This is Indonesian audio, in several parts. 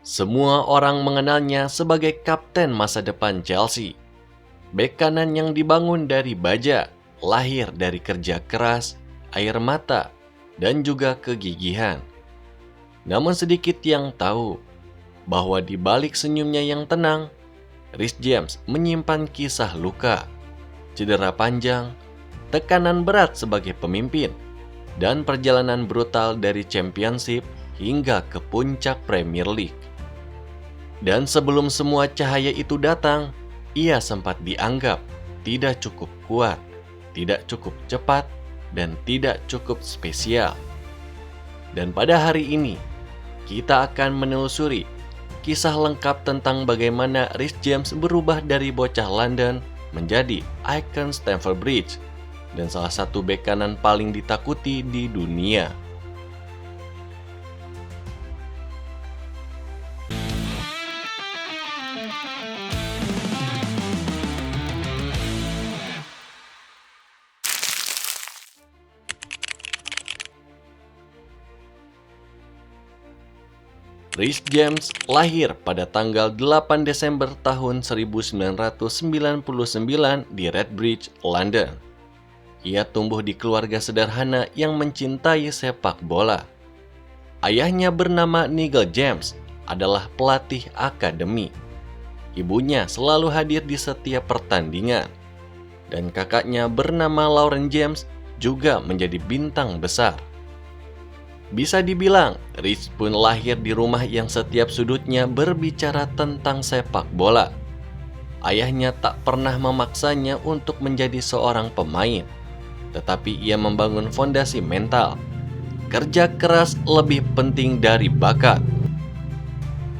Semua orang mengenalnya sebagai kapten masa depan Chelsea. Bek kanan yang dibangun dari baja, lahir dari kerja keras, air mata, dan juga kegigihan. Namun sedikit yang tahu bahwa di balik senyumnya yang tenang, Reece James menyimpan kisah luka, cedera panjang, tekanan berat sebagai pemimpin, dan perjalanan brutal dari Championship hingga ke puncak Premier League. Dan sebelum semua cahaya itu datang, ia sempat dianggap tidak cukup kuat, tidak cukup cepat, dan tidak cukup spesial. Dan pada hari ini, kita akan menelusuri kisah lengkap tentang bagaimana Reece James berubah dari bocah London menjadi ikon Stamford Bridge dan salah satu bek kanan paling ditakuti di dunia. Reece James lahir pada tanggal 8 Desember tahun 1999 di Redbridge, London. Ia tumbuh di keluarga sederhana yang mencintai sepak bola. Ayahnya bernama Nigel James adalah pelatih akademi. Ibunya selalu hadir di setiap pertandingan. Dan kakaknya bernama Lauren James juga menjadi bintang besar. Bisa dibilang, Reece pun lahir di rumah yang setiap sudutnya berbicara tentang sepak bola. Ayahnya tak pernah memaksanya untuk menjadi seorang pemain, tetapi ia membangun fondasi mental. Kerja keras lebih penting dari bakat.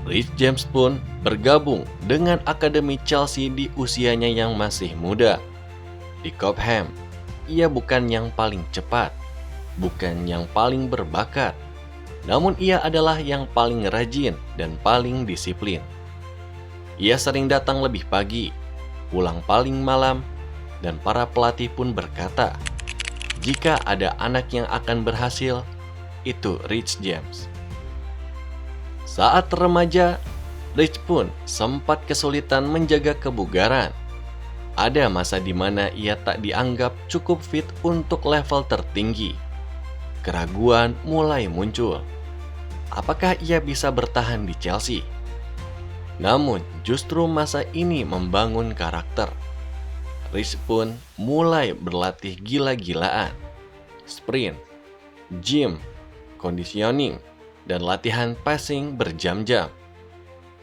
Reece James pun bergabung dengan Akademi Chelsea di usianya yang masih muda. Di Cobham, ia bukan yang paling cepat, bukan yang paling berbakat, namun ia adalah yang paling rajin dan paling disiplin. Ia sering datang lebih pagi, pulang paling malam, dan para pelatih pun berkata, jika ada anak yang akan berhasil, itu Reece James. Saat remaja, Reece pun sempat kesulitan menjaga kebugaran. Ada masa di mana ia tak dianggap cukup fit untuk level tertinggi. Keraguan mulai muncul. Apakah ia bisa bertahan di Chelsea? Namun, justru masa ini membangun karakter. Reece pun mulai berlatih gila-gilaan. Sprint, gym, conditioning, dan latihan passing berjam-jam.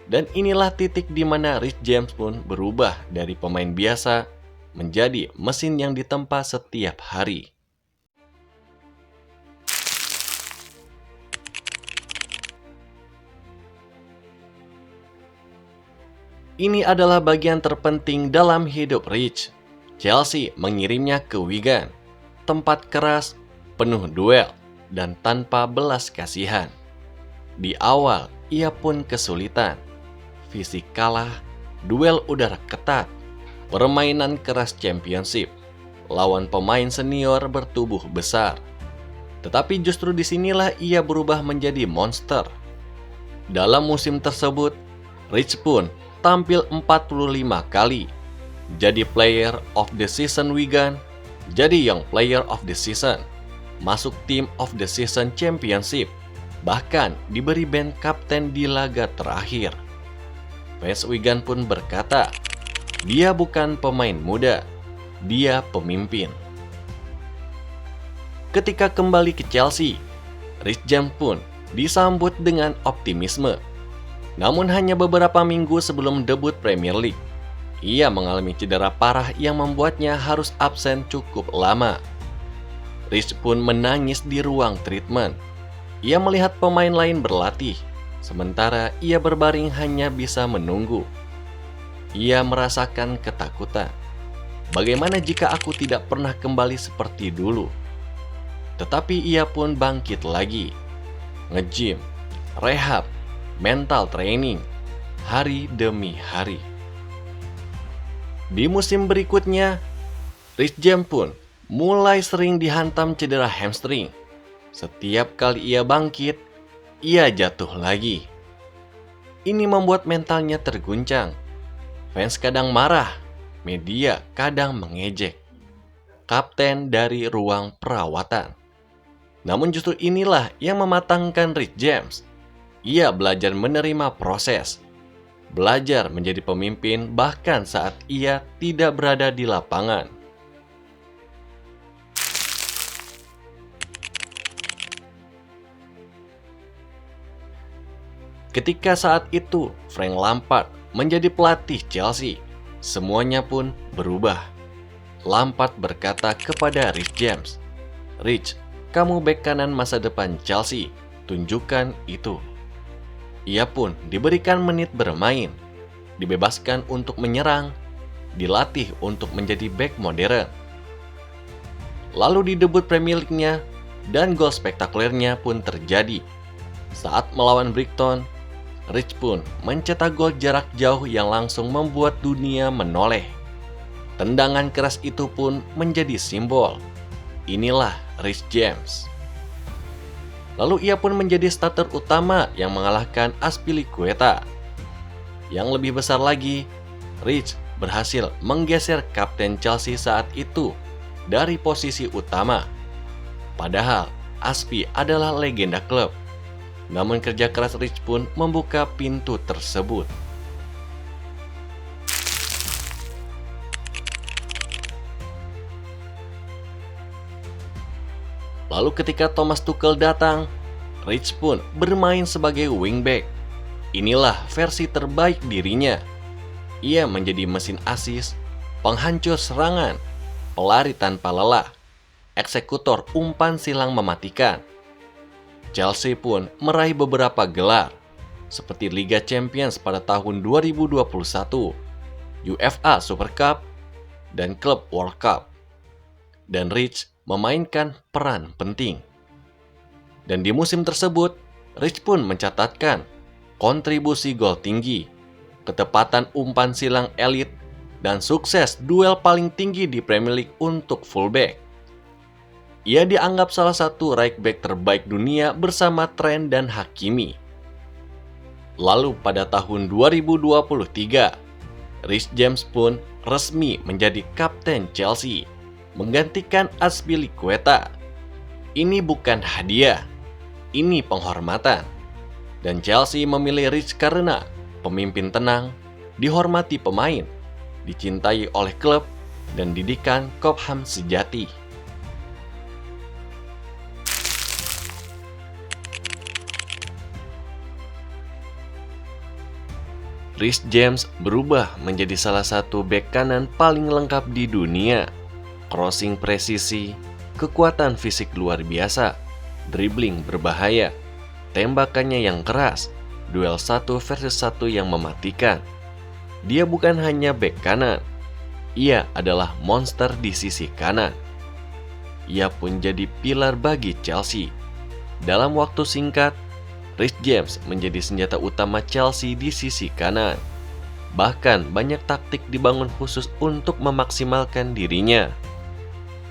Dan inilah titik di mana Reece James pun berubah dari pemain biasa menjadi mesin yang ditempa setiap hari. Ini adalah bagian terpenting dalam hidup Reece. Chelsea mengirimnya ke Wigan, tempat keras, penuh duel, dan tanpa belas kasihan. Di awal, ia pun kesulitan. Fisik kalah, duel udara ketat, permainan keras Championship, lawan pemain senior bertubuh besar. Tetapi justru disinilah ia berubah menjadi monster. Dalam musim tersebut, Reece pun tampil 45 kali, jadi Player of the Season Wigan, jadi Young Player of the Season, masuk Team of the Season Championship, bahkan diberi band kapten di laga terakhir. Fans Wigan pun berkata, dia bukan pemain muda, dia pemimpin. Ketika kembali ke Chelsea, Reece James pun disambut dengan optimisme. Namun hanya beberapa minggu sebelum debut Premier League, ia mengalami cedera parah yang membuatnya harus absen cukup lama. Reece pun menangis di ruang treatment. Ia melihat pemain lain berlatih, sementara ia berbaring hanya bisa menunggu. Ia merasakan ketakutan. Bagaimana jika aku tidak pernah kembali seperti dulu? Tetapi ia pun bangkit lagi. Nge-gym, rehab, mental training, hari demi hari. Di musim berikutnya, Reece James pun mulai sering dihantam cedera hamstring. Setiap kali ia bangkit, ia jatuh lagi. Ini membuat mentalnya terguncang. Fans kadang marah, media kadang mengejek. Kapten dari ruang perawatan. Namun justru inilah yang mematangkan Rich James. Ia belajar menerima proses, belajar menjadi pemimpin bahkan saat ia tidak berada di lapangan. Ketika saat itu Frank Lampard menjadi pelatih Chelsea, semuanya pun berubah. Lampard berkata kepada Rich James, "Rich, kamu bek kanan masa depan Chelsea, tunjukkan itu." Ia pun diberikan menit bermain, dibebaskan untuk menyerang, dilatih untuk menjadi bek modern. Lalu di debut Premier League-nya dan gol spektakulernya pun terjadi. Saat melawan Brighton, Rich pun mencetak gol jarak jauh yang langsung membuat dunia menoleh. Tendangan keras itu pun menjadi simbol. Inilah Rich James. Lalu ia pun menjadi starter utama yang mengalahkan Azpilicueta. Yang lebih besar lagi, Rich berhasil menggeser kapten Chelsea saat itu dari posisi utama. Padahal Azpi adalah legenda klub. Namun kerja keras Rich pun membuka pintu tersebut. Lalu ketika Thomas Tuchel datang, Rich pun bermain sebagai wingback. Inilah versi terbaik dirinya. Ia menjadi mesin assist, penghancur serangan, pelari tanpa lelah, eksekutor umpan silang mematikan. Chelsea pun meraih beberapa gelar, seperti Liga Champions pada tahun 2021, UEFA Super Cup, dan Club World Cup. Dan Rich memainkan peran penting. Dan di musim tersebut, Rich pun mencatatkan kontribusi gol tinggi, ketepatan umpan silang elit, dan sukses duel paling tinggi di Premier League untuk fullback. Ia dianggap salah satu right back terbaik dunia bersama Trent dan Hakimi. Lalu pada tahun 2023, Rich James pun resmi menjadi kapten Chelsea, menggantikan Azpilicueta. Ini bukan hadiah, ini penghormatan. Dan Chelsea memilih Rich karena pemimpin tenang, dihormati pemain, dicintai oleh klub, dan didikan Cobham sejati. Rich James berubah menjadi salah satu bek kanan paling lengkap di dunia. Crossing presisi, kekuatan fisik luar biasa, dribbling berbahaya, tembakannya yang keras, duel 1 versus 1 yang mematikan. Dia bukan hanya bek kanan, ia adalah monster di sisi kanan. Ia pun jadi pilar bagi Chelsea. Dalam waktu singkat, Rich James menjadi senjata utama Chelsea di sisi kanan. Bahkan banyak taktik dibangun khusus untuk memaksimalkan dirinya.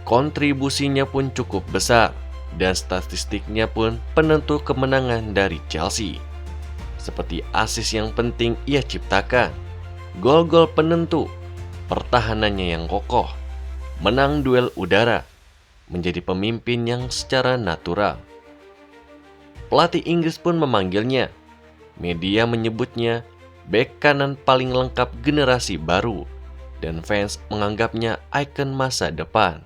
Kontribusinya pun cukup besar dan statistiknya pun penentu kemenangan dari Chelsea. Seperti assist yang penting ia ciptakan, gol-gol penentu, pertahanannya yang kokoh, menang duel udara, menjadi pemimpin yang secara natural. Pelatih Inggris pun memanggilnya. Media menyebutnya bek kanan paling lengkap generasi baru, dan fans menganggapnya ikon masa depan.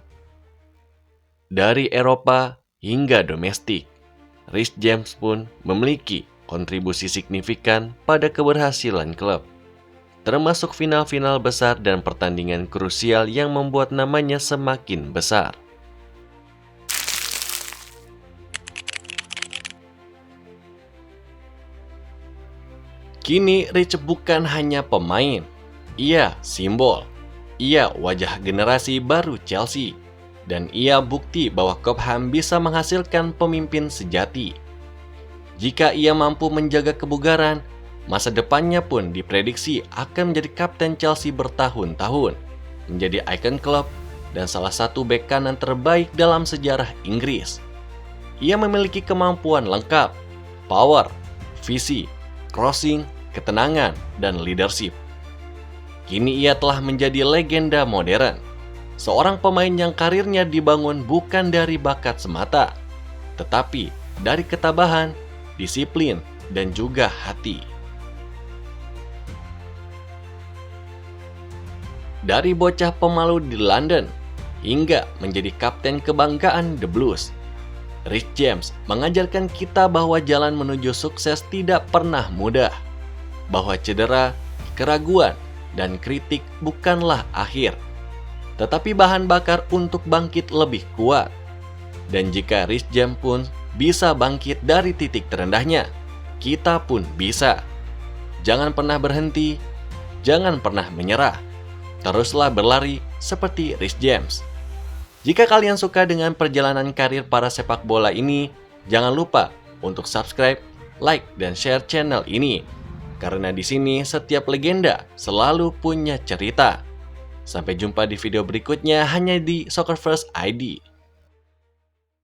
Dari Eropa hingga domestik, Rich James pun memiliki kontribusi signifikan pada keberhasilan klub, termasuk final-final besar dan pertandingan krusial yang membuat namanya semakin besar. Kini Rich bukan hanya pemain, ia simbol, ia wajah generasi baru Chelsea, dan ia bukti bahwa Cobham bisa menghasilkan pemimpin sejati. Jika ia mampu menjaga kebugaran, masa depannya pun diprediksi akan menjadi kapten Chelsea bertahun-tahun, menjadi ikon klub, dan salah satu bek kanan terbaik dalam sejarah Inggris. Ia memiliki kemampuan lengkap, power, visi, crossing, ketenangan, dan leadership. Kini ia telah menjadi legenda modern. Seorang pemain yang karirnya dibangun bukan dari bakat semata, tetapi dari ketabahan, disiplin, dan juga hati. Dari bocah pemalu di London hingga menjadi kapten kebanggaan The Blues, Rich James mengajarkan kita bahwa jalan menuju sukses tidak pernah mudah, bahwa cedera, keraguan, dan kritik bukanlah akhir, tetapi bahan bakar untuk bangkit lebih kuat. Dan jika Rich James pun bisa bangkit dari titik terendahnya, kita pun bisa. Jangan pernah berhenti, jangan pernah menyerah. Teruslah berlari seperti Rich James. Jika kalian suka dengan perjalanan karir para sepak bola ini, jangan lupa untuk subscribe, like, dan share channel ini. Karena di sini setiap legenda selalu punya cerita. Sampai jumpa di video berikutnya hanya di Soccer First ID.